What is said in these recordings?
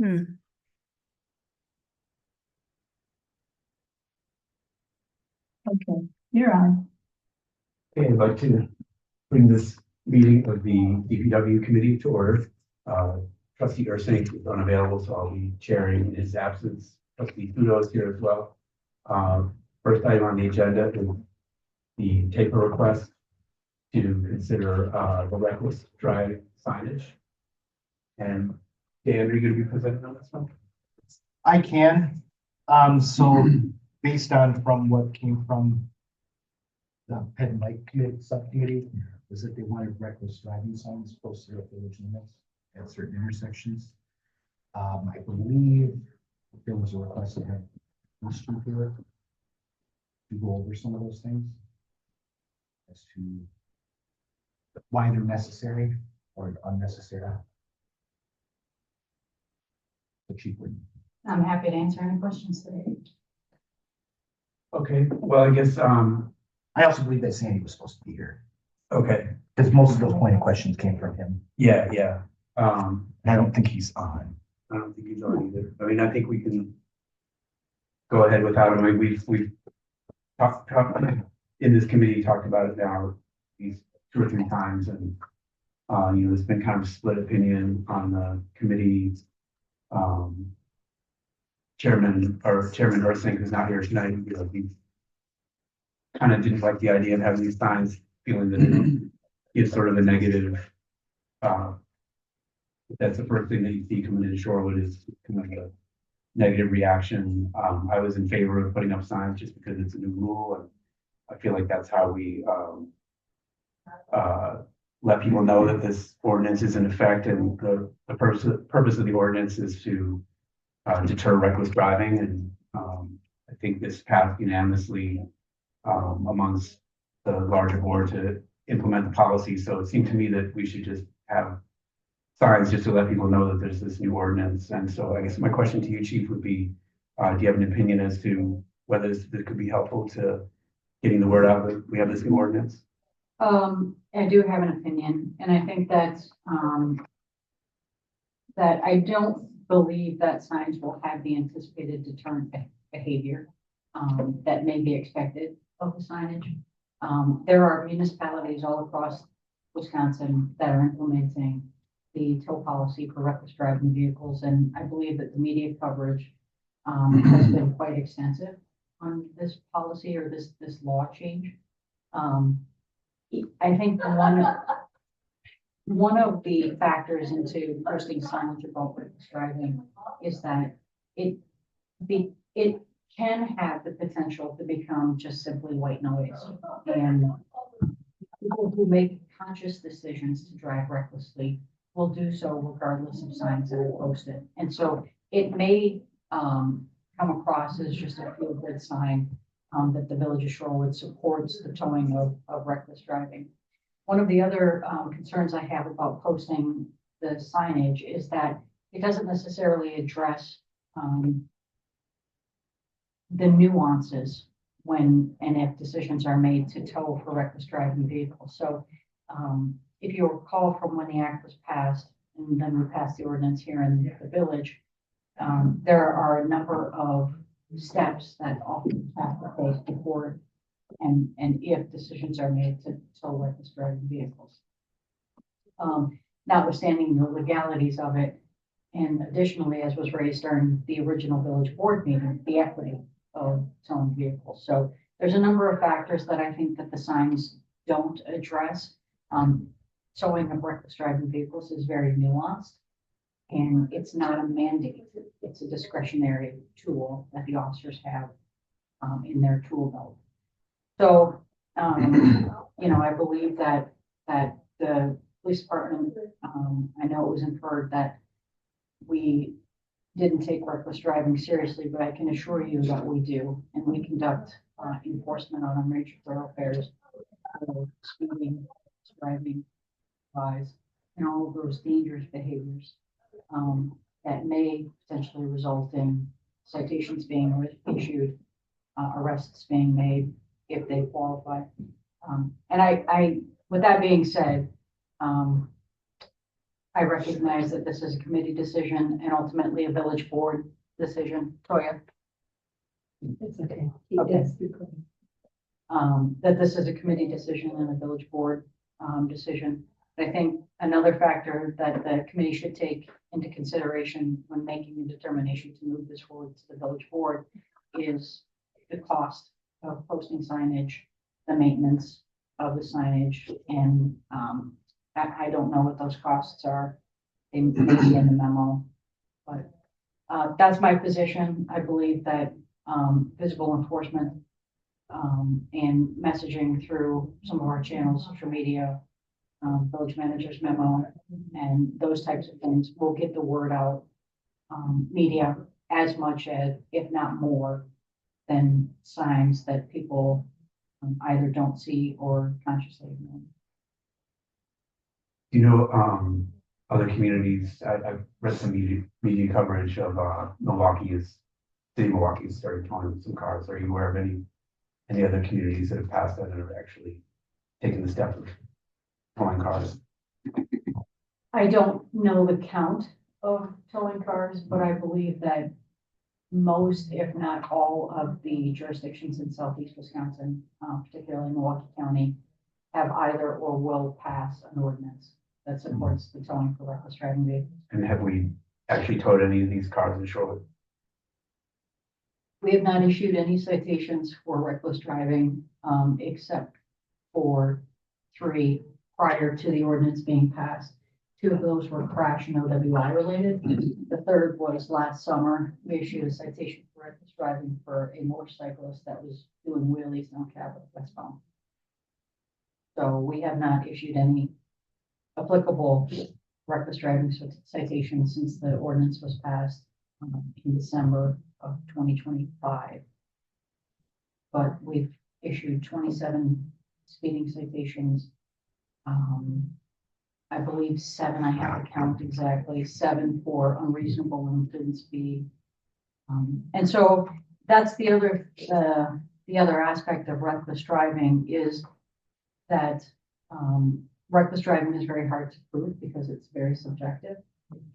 Okay, you're on. Okay, I'd like to bring this meeting of the DPW committee to order. Trustee Ursink is unavailable, so I'll be chairing in his absence. Trustee Fudo is here as well. First item on the agenda is the taper request to consider the reckless drive signage. And Dan, are you going to be presenting on this one? I can. So based on from what came from the Ped and Bike Committee subcommittee, was that they wanted reckless driving signs posted at village limits at certain intersections. I believe there was a request to have police chief here to go over some of those things as to why they're necessary or unnecessary. The chief would. I'm happy to answer any questions today. Okay, well, I guess, I also believe that Sandy was supposed to be here okay, because most of those pointed questions came from him. yeah. And I don't think he's on. I don't think he's on either. I mean, I think we can go ahead without him. I mean, we've talked in this committee, talked about it now these 2 or 3 times, and there's been kind of a split opinion on the committee. Chairman Ursink, who's not here tonight, he kind of didn't like the idea of having these signs, feeling that it gives sort of a negative. That's the first thing that you see coming into Shorewood is kind of a negative reaction. I was in favor of putting up signs just because it's a new rule, and I feel like that's how we let people know that this ordinance is in effect, and the purpose of the ordinance is to deter reckless driving. And I think this passed unanimously amongst the larger board to implement the policy. So it seemed to me that we should just have signs just to let people know that there's this new ordinance. And so I guess my question to you, Chief, would be, do you have an opinion as to whether this could be helpful to getting the word out that we have this new ordinance? I do have an opinion, and I think that I don't believe that signs will have the anticipated deterrent behavior that may be expected of the signage. There are municipalities all across Wisconsin that are implementing the tow policy for reckless driving vehicles, and I believe that the media coverage has been quite extensive on this policy or this law change. I think one of the factors into posting signage about reckless driving is that it can have the potential to become just simply white noise, and people who make conscious decisions to drive recklessly will do so regardless of signs that are posted. And so it may come across as just a feel-good sign that the Village of Shorewood supports the towing of reckless driving. One of the other concerns I have about posting the signage is that it doesn't necessarily address the nuances when and if decisions are made to tow for reckless driving vehicles. So if you recall from when the act was passed, and then we passed the ordinance here in the village, there are a number of steps that often have to face before and if decisions are made to tow reckless driving vehicles. Notwithstanding the legalities of it, and additionally, as was raised during the original village board meeting, the equity of towing vehicles. So there's a number of factors that I think that the signs don't address. Towing of reckless driving vehicles is very nuanced, and it's not a mandate. It's a discretionary tool that the officers have in their tool belt. So, I believe that the police department, I know it was inferred that we didn't take reckless driving seriously, but I can assure you that we do, and we conduct enforcement on major thoroughfares, speeding, driving, and all of those dangerous behaviors that may potentially result in citations being issued, arrests being made if they qualify. And I, with that being said, I recognize that this is a committee decision and ultimately a village board decision. Toya? It's okay. Okay. Yes, you could. That this is a committee decision and a village board, decision. I think another factor that the committee should take into consideration when making a determination to move this forward to the village board is the cost of posting signage, the maintenance of the signage, and, I don't know what those costs are. They may be in the memo, but, that's my position. I believe that, visible enforcement, and messaging through some of our channels, social media, village manager's memo, and those types of things will get the word out. Media as much as, if not more, than signs that people either don't see or consciously ignore. You know, other communities, I've read some media coverage of, city of Milwaukee has started towing some cars. Are you aware of any other communities that have passed that and have actually taken the step of towing cars? I don't know the count of towing cars, but I believe that most, if not all, of the jurisdictions in southeast Wisconsin, particularly Milwaukee County, have either or will pass an ordinance that supports the towing for reckless driving vehicles. And have we actually towed any of these cars in Charlotte? We have not issued any citations for reckless driving, except for 3 prior to the ordinance being passed. 2 of those were crash and OWI related. The 3rd was last summer. We issued a citation for reckless driving for a motorcyclist that was doing wheelies on Cabot westbound. So we have not issued any applicable reckless driving citations since the ordinance was passed in December of 2025. But we've issued 27 speeding citations. I believe 7, I have to count exactly, 7 for unreasonable and limited speed. And so that's the other aspect of reckless driving is that reckless driving is very hard to prove because it's very subjective.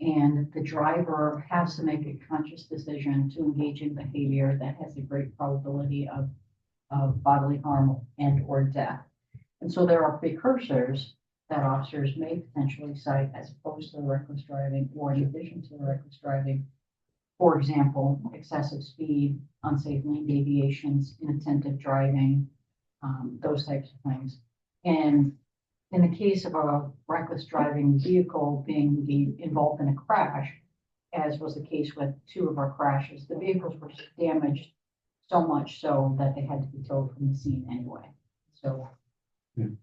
And the driver has to make a conscious decision to engage in behavior that has a great probability of bodily harm and or death. And so there are precursors that officers may potentially cite as opposed to the reckless driving or in addition to the reckless driving. For example, excessive speed, unsafe lane deviations, inattentive driving, those types of things. And in the case of a reckless driving vehicle being involved in a crash, as was the case with 2 of our crashes, the vehicles were damaged so much so that they had to be towed from the scene anyway. So. I mean,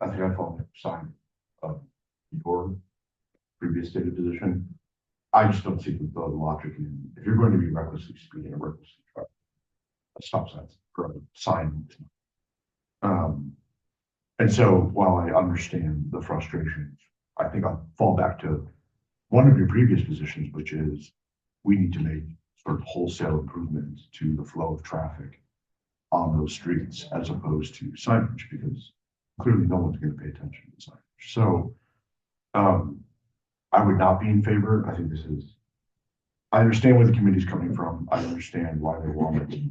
I think I fall side of your previous stated position. I just don't see the logic in, if you're going to be recklessly speeding or recklessly driving, a stop sign for a sign. And so while I understand the frustrations, I think I'll fall back to one of your previous positions, which is we need to make sort of wholesale improvements to the flow of traffic on those streets as opposed to signage, because clearly no one's going to pay attention to signage. So I would not be in favor. I think I understand where the committee's coming from. I understand why they want it.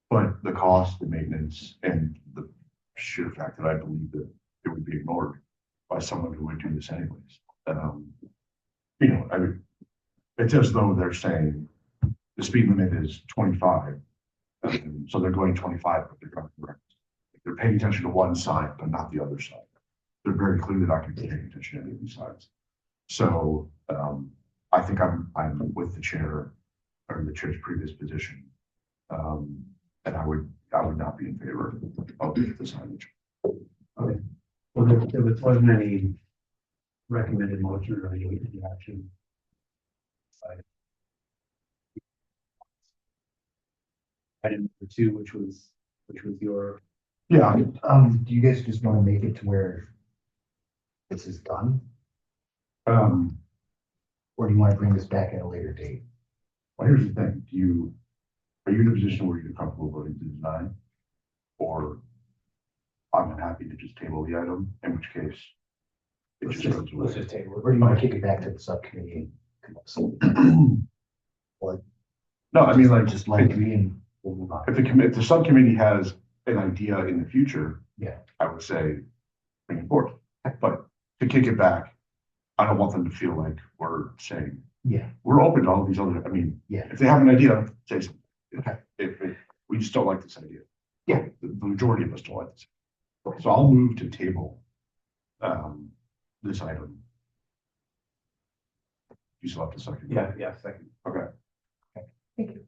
But the cost, the maintenance, and the sheer fact that I believe that it would be ignored by someone who would do this anyways. It's as though they're saying the speed limit is 25. So they're going 25, but they're going correct. They're paying attention to one side, but not the other side. They're very clearly not going to be paying attention to any of these sides. So I think I'm with the chair or the chair's previous position. And I would not be in favor of the signage. Okay. Well, there wasn't any recommended motion or any action. Item number 2, which was your. Yeah, do you guys just want to make it to where this is done? Or do you want to bring this back at a later date? Well, here's the thing. Are you in a position where you're comfortable voting to deny? or I'm happy to just table the item, in which case it Let's just just, goes let's away. just table Or do it. you want to kick it back to the subcommittee? Or No, I mean, like, just let it be and we'll move on. if the subcommittee has an idea in the future, Yeah. I would say bring it forward. But to kick it back, I don't want them to feel like we're saying, Yeah, we're open to all these other, I mean, yeah, if they have an idea, say something. Okay. If we just don't like this idea. Yeah. The majority of us don't like this. So I'll move to table, this item. You still have to second. Yeah, second. Okay. Thank you.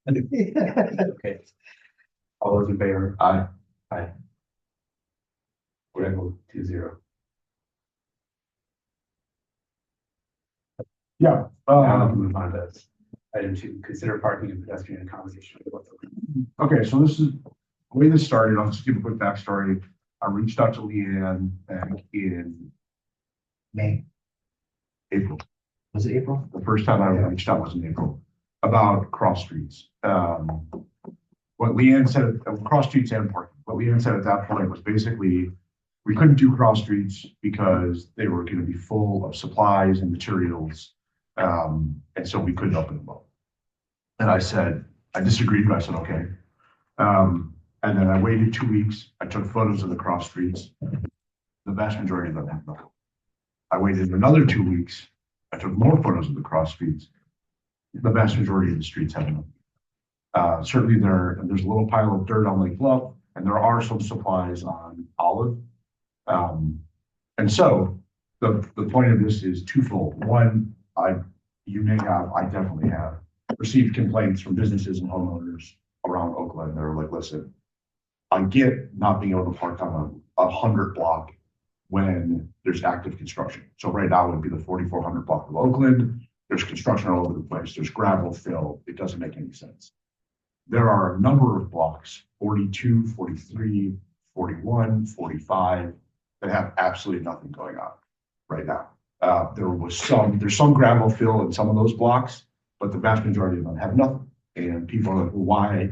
Okay. All those in favor? Aye. Aye. We're gonna go 2-0. Yeah, Now we can move on to item 2, consider parking and pedestrian accommodation. okay, so this is, the way this started, I'll just give a quick backstory. I reached out to Leanne back in May, April. was it April? The first time I reached out was in April about cross streets. What Leanne said, cross streets and parking, what Leanne said at that point was basically, we couldn't do cross streets because they were gonna be full of supplies and materials. And so we couldn't open them up. And I said, I disagreed, but I said, okay. And then I waited 2 weeks. I took photos of the cross streets. The vast majority of them have nothing. I waited another 2 weeks. I took more photos of the cross streets. The vast majority of the streets have nothing. Certainly there's a little pile of dirt on Lake Bluff, and there are some supplies on Olive. And so the point of this is twofold. One, I definitely have received complaints from businesses and homeowners around Oakland. They're like, listen, I get not being able to park on a 100 block when there's active construction. So right now it would be the 4400 block of Oakland. There's construction all over the place. There's gravel fill. It doesn't make any sense. There are a number of blocks, 42, 43, 41, 45, that have absolutely nothing going on right now. There's some gravel fill in some of those blocks, but the vast majority of them have nothing. And people are like, well, why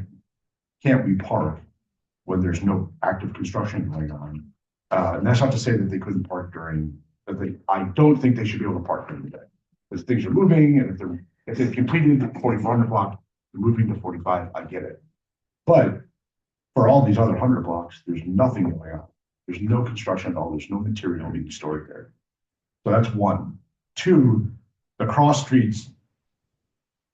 can't we park when there's no active construction going on? And that's not to say that they couldn't park I don't think they should be able to park during the day. Because things are moving, and if they've completed the 4400 block, they're moving to 45, I get it. But for all these other 100 blocks, there's nothing going on. There's no construction at all. There's no material being stored there. So that's one. Two, the cross streets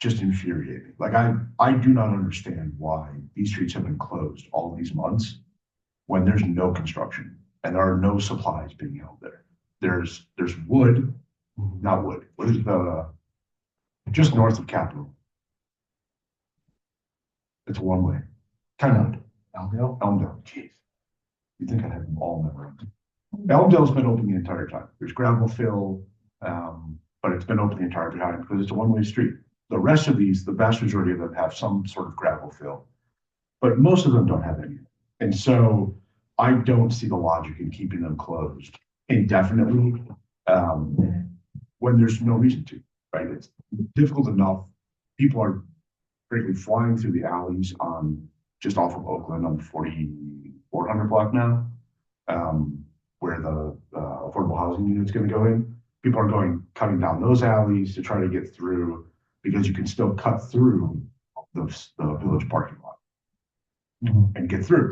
just infuriating. Like I do not understand why these streets have been closed all these months when there's no construction and there are no supplies being held there. There's wood, not wood. What is just north of Capitol? It's a one way. Kind of Elmdale. Jeez. You think I'd have them all memorized. Elmdale's been open the entire time. There's gravel fill, but it's been open the entire time because it's a one-way street. The rest of these, the vast majority of them have some sort of gravel fill, but most of them don't have any. And so I don't see the logic in keeping them closed indefinitely when there's no reason to, right? It's difficult enough. People are frankly flying through the alleys on just off of Oakland on the 4400 block now, where the affordable housing unit is going to go in. People are cutting down those alleys to try to get through because you can still cut through the village parking lot and get through.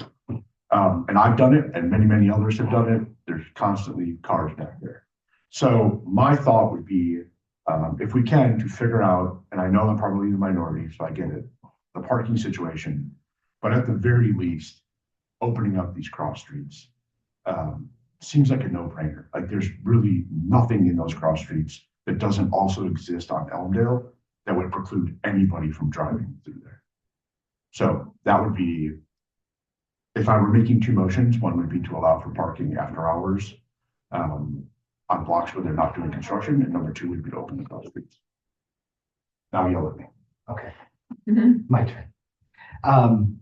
And I've done it, and many, many others have done it. There's constantly cars back there. So my thought would be, if we can, to figure out, and I know I'm probably the minority, so I get it, the parking situation, but at the very least, opening up these cross streets seems like a no-brainer. Like there's really nothing in those cross streets that doesn't also exist on Elmdale that would preclude anybody from driving through there. So that would be, if I were making two motions, one would be to allow for parking after hours on blocks where they're not doing construction, and number two would be to open the cross streets. Now yell at me. Okay, Mhm. my turn.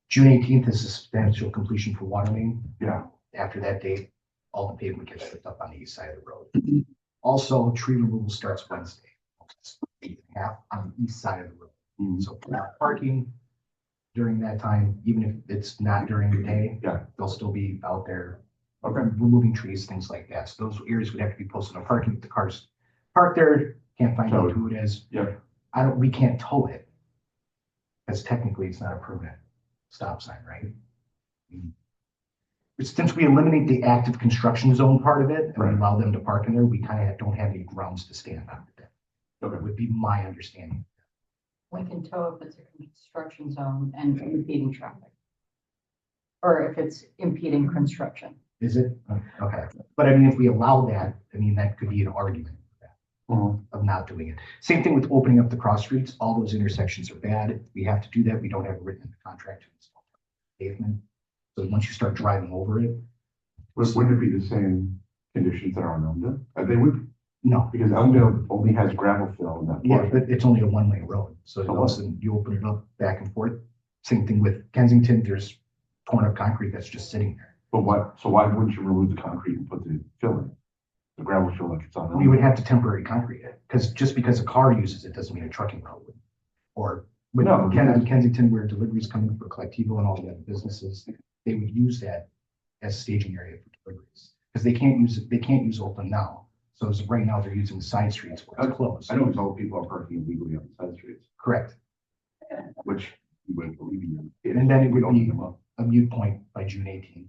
June 18th is the substantial completion for water main. Yeah. After that date, all the pavement gets picked up on the east side of the road. Also, tree removal starts Wednesday. 8.5 on the east side of the road. Mhm. So parking during that time, even if it's not during the day. Yeah. They'll still be out there. Okay. Removing trees, things like that. So those areas would have to be posted on parking. If the cars parked there, can't find out who it is. Yeah. We can't tow it. Because technically it's not a permanent stop sign, right? Since we eliminate the active construction zone part of it and we Right. allow them to park in there, we kind of don't have any grounds to stand on it. Okay. Would be my understanding. We can tow if it's a construction zone and impeding traffic. Or if it's impeding construction. Is it? Okay. But I mean, if we allow that, I mean, that could be an argument Mhm. of not doing it. Same thing with opening up the cross streets. All those intersections are bad. We have to do that. We don't have it written in the contract to install pavement. So once you start driving over it, Wouldn't it be the same conditions that are on Elmdale? They would, no. because Elmdale only has gravel fill in that Yeah, portion. but it's only a one-way road. So all of a sudden you open it up back and forth. Same thing with Kensington. There's torn up concrete that's just sitting there. But so why wouldn't you remove the concrete and put the fill in? The gravel fill like it's on. We would have to temporary concrete it, because just because a car uses it doesn't mean a trucking route would. Or with No. Kensington, where deliveries come in for Collectivo and all the other businesses, they would use that as a staging area for deliveries. Because they can't use it, they can't use Oakland now. So as of right now, they're using the side streets where it's closed. I know it's all people are parking illegally on the side streets, Correct. which you wouldn't believe in. And then it We would don't be need them up. a mute point by June 18th.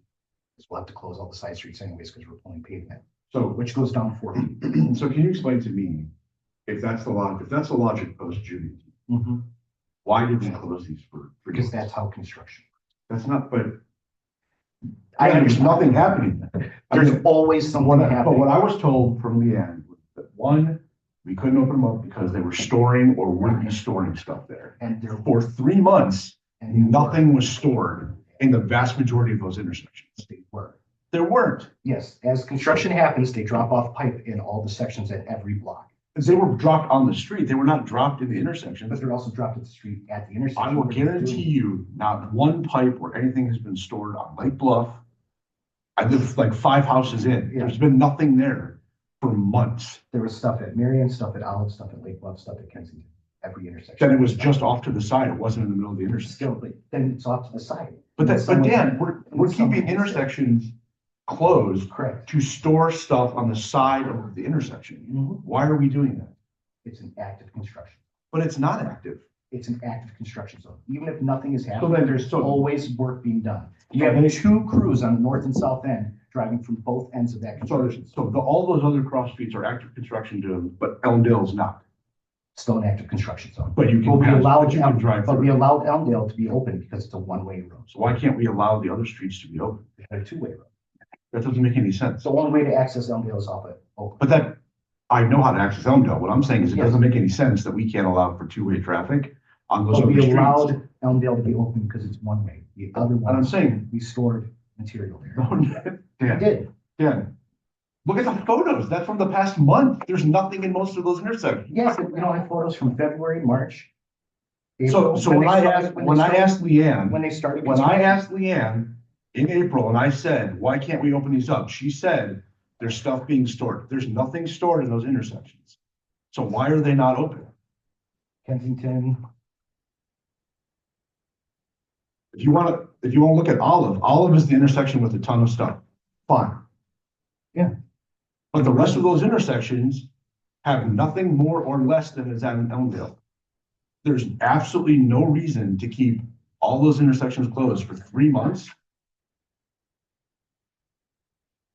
Because we'll have to close all the side streets anyways, because we're pulling pavement, So, which goes down 4 feet. so can you explain to me, if that's the logic post June, Mhm. why did we close these for? Because years? that's how construction. That's not, but I there's understand. nothing happening. I There's mean, always something but what happening. I was told from Leanne was that one, we couldn't open them up because they were storing or would be storing stuff there. And there For 3 months, and nothing was stored in the vast majority of those intersections. they were. There weren't. Yes, as construction happens, they drop off pipe in all the sections at every block. They were dropped on the street. They were not dropped in the intersections. But they're also dropped at the street at the intersection. I will guarantee you, not one pipe or anything has been stored on Lake Bluff. I live like 5 houses in. Yeah. There's been nothing there for months. There was stuff at Marion, stuff at Olive, stuff at Lake Bluff, stuff at Kensington, every intersection. Then it was just off to the side. It wasn't in the middle of the intersection. Still, but then it's off to the side. But Dan, we're someone- keeping intersections closed Correct. to store stuff on the side of the intersection. Mhm. Why are we doing that? It's an active construction. But it's not active. It's an active construction zone. Even if nothing is So happening, then there's so- always work being done. You So have then- 2 crews on the north and south end driving from both ends of that So, construction. all those other cross streets are active construction zones, but Elmdale's not. Still an active construction zone. But you But can, we pass- allowed, but you can drive but we through. allowed Elmdale to be open because it's a one-way road. So why can't we allow the other streets to be open? It's a two-way road. That doesn't make any sense. So the only way to access Elmdale is off it. Open. But that, I know how to access Elmdale. What I'm saying is it Yes. doesn't make any sense that we can't allow for two-way traffic on those But other we streets. allowed Elmdale to be open because it's one-way. The other And I'm one, saying, we stored material there. We Dan, did. Dan, look at the photos. That's from the past month. There's nothing in most of those intersections. Yes, but we don't have photos from February, March. So, April, so when they I started- asked, when I asked Leanne, When they started. when I construction. asked Leanne in April and I said, why can't we open these up? She said, there's stuff being stored. There's nothing stored in those intersections. So why are they not open? Kensington, If you want to look at Olive is the intersection with a ton of stuff. Fine. Yeah. But the rest of those intersections have nothing more or less than is at Elmdale. There's absolutely no reason to keep all those intersections closed for 3 months.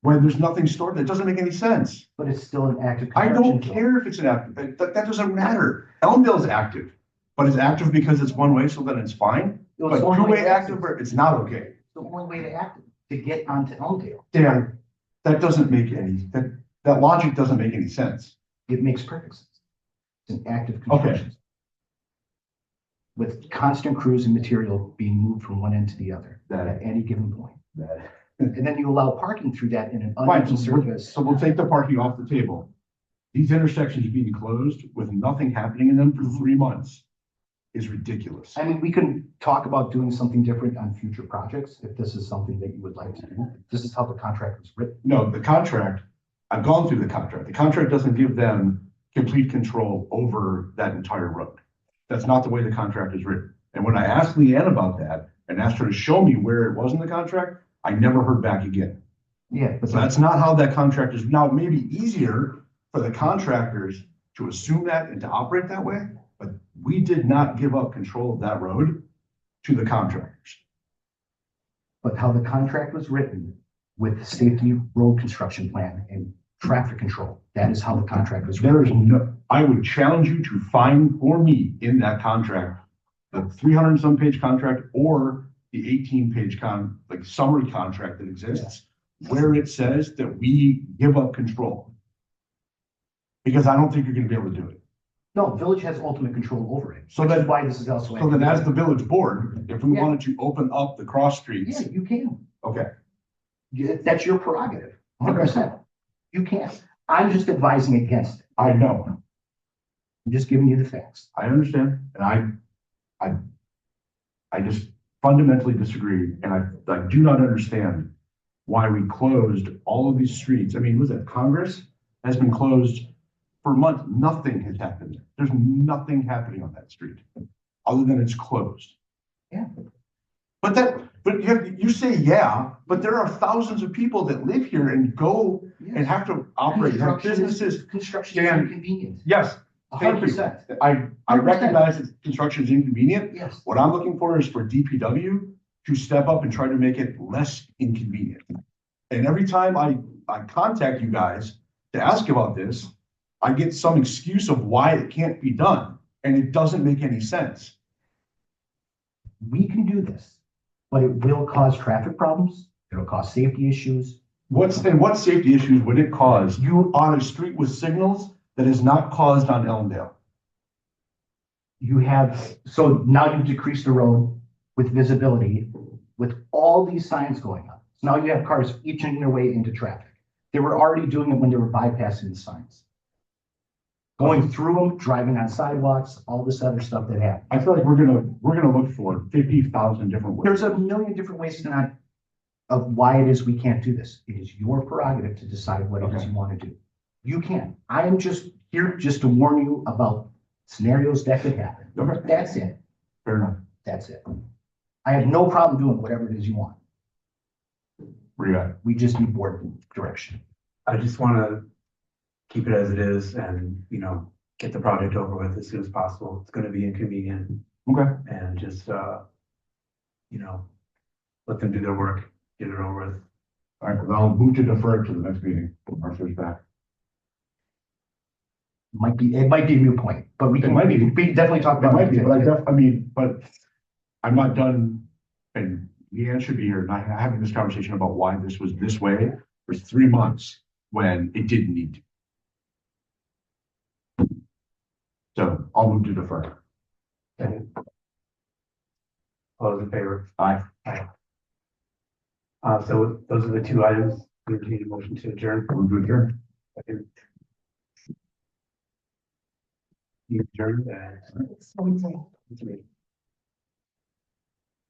When there's nothing stored, that doesn't make any sense. but it's still an active. I don't construction zone. care if it's an active, that doesn't matter. Elmdale's active, but it's active because it's one way, so then it's fine. It was But the only way two-way to active, it's not okay. It's the only way to act, to get onto Elmdale. Dan, that doesn't make any, that logic doesn't make any sense. It makes perfect sense. It's an active construction. zone. With constant crews and material being moved from one end to the other at any given point. And then you allow parking through that in an Fine, uneven so surface. we'll take the parking off the table. These intersections being closed with nothing happening in them for 3 months is ridiculous. I mean, we can talk about doing something different on future projects, if this is something that you would like to do. This is how the contract was written. No, the contract, I've gone through the contract. The contract doesn't give them complete control over that entire road. That's not the way the contract is written. And when I asked Leanne about that and asked her to show me where it was in the contract, I never heard back again. Yeah, but So that's not how that contract is. Now, it may be easier for the contractors to assume that and to operate that way, but we did not give up control of that road to the contractors. but how the contract was written with the safety road construction plan and traffic control, that is how the contract was written. There is no, I would challenge you to find for me in that contract, the 300 and some page contract or the 18-page like summary contract that exists, where it says that we give up control. Because I don't think you're gonna be able to do it. No, village has ultimate control over it. So which is then- why this is also. So then as the village board, if we Yeah. wanted to open up the cross streets, Yeah, you can. okay, That's your prerogative, 100%. You can. I'm just advising against it. I know, I'm just giving you the facts. I understand, and I just fundamentally disagree, and I do not understand why we closed all of these streets. I mean, was it Congress has been closed for months? Nothing has happened. There's nothing happening on that street, other than it's closed. Yeah. But you say, yeah, but there are thousands of people that live here and go and have to operate, have businesses. Construction is Dan, inconvenient. Yes, thank you. 100%. I 100%. recognize that construction is inconvenient. Yes. What I'm looking for is for DPW to step up and try to make it less inconvenient. And every time I contact you guys to ask about this, I get some excuse of why it can't be done, and it doesn't make any sense. We can do this, but it will cause traffic problems. It'll cause safety issues. What safety issues would it cause you on a street with signals that is not caused on Ellendale? You have, so now you decrease the road with visibility, with all these signs going up. So now you have cars eaching their way into traffic. They were already doing it when they were bypassing the signs. Going through them, driving on sidewalks, all this other stuff that happened. I feel like we're gonna look for 50,000 different ways. There's a million different ways to not, of why it is we can't do this. It is your prerogative to decide what it is Okay. you want to do. You can. I am just here just to warn you about scenarios that could happen. Okay, That's it. fair enough. That's it. I have no problem doing whatever it is you want. Where you at? We just need board direction. I just want to keep it as it is and, get the project over with as soon as possible. It's going to be inconvenient Okay. and just, let them do their work, get it over with. All right, well, I'll move to defer to the next meeting. Martha's back. It might be a new point, but we It can, might be. we can definitely talk It about might be, but it. but I'm not done. And Leanne should be here, and I'm having this conversation about why this was this way for 3 months when it didn't need to. So I'll move to defer. All those in favor? Aye. So those are the two items. We need a motion to adjourn. Move to adjourn. You adjourned,